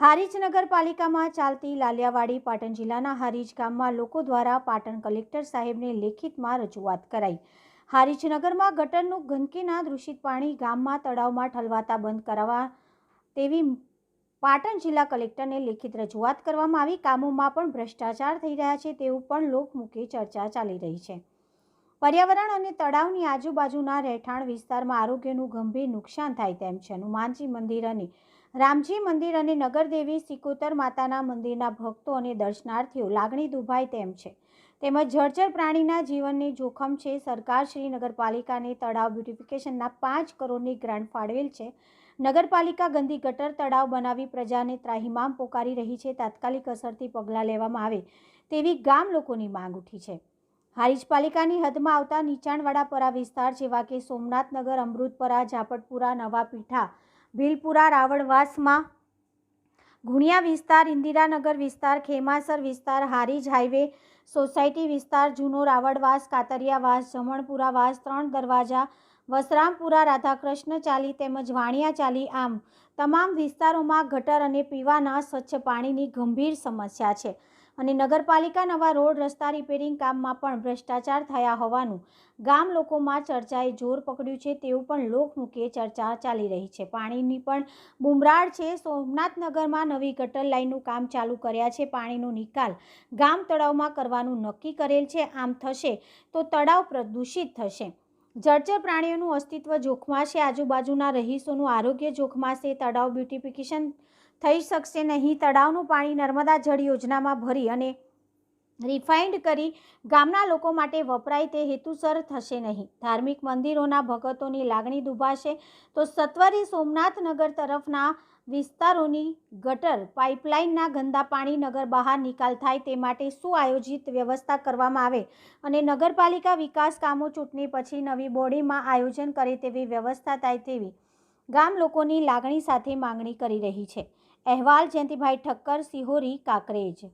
હારીજ નગરપાલિકામાં ચાલતી લાલિયાવાડી પાટણ જિલ્લાના હારીજ ગામમાં લોકો દ્વારા પાટણ કલેક્ટર સાહેબને લેખિતમાં રજૂઆત કરાઈ। હારીજ નગરમાં ગટરનું ગંદકીના દૂષિત પાણી ગામમાં તળાવમાં ઠલવાતા બંધ કરાવવા તેવી પાટણ જિલ્લા કલેક્ટરને લેખિત રજૂઆત કરવામાં આવી। કામોમાં પણ ભ્રષ્ટાચાર થઈ રહ્યા છે તેવું પણ લોકમુખે ચર્ચા ચાલી રહી છે। પર્યાવરણ અને તળાવની આજુબાજુના રહેઠાણ વિસ્તારમાં આરોગ્યનું ગંભીર નુકસાન થાય તેમ છે। હનુમાનજી મંદિર અને રામજી મંદિર અને નગરદેવી સિકોતર માતાના મંદિરના ભક્તો અને દર્શનાર્થીઓ લાગણી દુભાય તેમ છે, તેમજ જળચર પ્રાણીના જીવનને જોખમ છે। સરકાર શ્રી નગરપાલિકાને તળાવ બ્યુટિફિકેશનના 5 કરોડની ગ્રાન્ટ ફાળવેલ છે। નગરપાલિકા ગંદી ગટર તળાવ બનાવી પ્રજાને ત્રાહિમામ પોકારી રહી છે। તાત્કાલિક અસરથી પગલાં લેવામાં આવે તેવી ગામ લોકોની માંગ ઉઠી છે। હારીજ પાલિકાની હદમાં આવતા નીચાણવાળા પરા વિસ્તાર જેવા કે સોમનાથનગર, અમૃતપરા, ઝાપટપુરા, નવા પીઠા, ભીલપુરા, રાવળવાસમાં ગુણિયા વિસ્તાર, ઇન્દિરાનગર વિસ્તાર, ખેમાસર વિસ્તાર, હારીજ હાઈવે સોસાયટી વિસ્તાર, જૂનો રાવળવાસ, કાતરિયાવાસ, જમણપુરાવાસ, 3 દરવાજા, વસરામપુરા, રાધાકૃષ્ણ ચાલી તેમજ વાણિયા ચાલી આમ તમામ વિસ્તારોમાં ગટર અને પીવાના સ્વચ્છ પાણીની ગંભીર સમસ્યા છે અને નગરપાલિકા નવા રોડ રસ્તા રિપેરિંગ કામમાં પણ ભ્રષ્ટાચાર થયા હોવાનું ગામ લોકોમાં ચર્ચાએ જોર પકડ્યું છે તેવું પણ લોકમુખે ચર્ચા ચાલી રહી છે। પાણીની પણ બુમરાળ છે। સોમનાથનગરમાં નવી ગટર લાઇનનું કામ ચાલુ કર્યા છે। પાણીનો નિકાલ ગામ તળાવમાં કરવાનું નક્કી કરેલ છે। આમ થશે તો તળાવ પ્રદૂષિત થશે, જળચર પ્રાણીઓનું અસ્તિત્વ જોખમાશે, આજુબાજુના રહીશોનું આરોગ્ય જોખમાશે, તળાવ બ્યુટિફિકેશન થઈ શકશે નહીં। તળાવનું પાણી નર્મદા જળ યોજનામાં ભરી અને રિફાઇન્ડ કરી ગામના લોકો માટે વપરાય તે હેતુસર થશે નહીં। ધાર્મિક મંદિરોના ભક્તોની લાગણી દુભાશે તો સત્વરે સોમનાથનગર તરફના વિસ્તારોની ગટર પાઇપલાઇનના ગંદા પાણી નગર બહાર નિકાલ થાય તે માટે સુઆયોજિત વ્યવસ્થા કરવામાં આવે અને નગરપાલિકા વિકાસ કામો ચૂંટણી પછી નવી બોડીમાં આયોજન કરે તેવી વ્યવસ્થા થાય તેવી ગામ લોકોની લાગણી સાથે માંગણી કરી રહી છે। અહેવાલ જયંતિભાઈ ઠક્કર, સિહોરી, કાંકરેજ।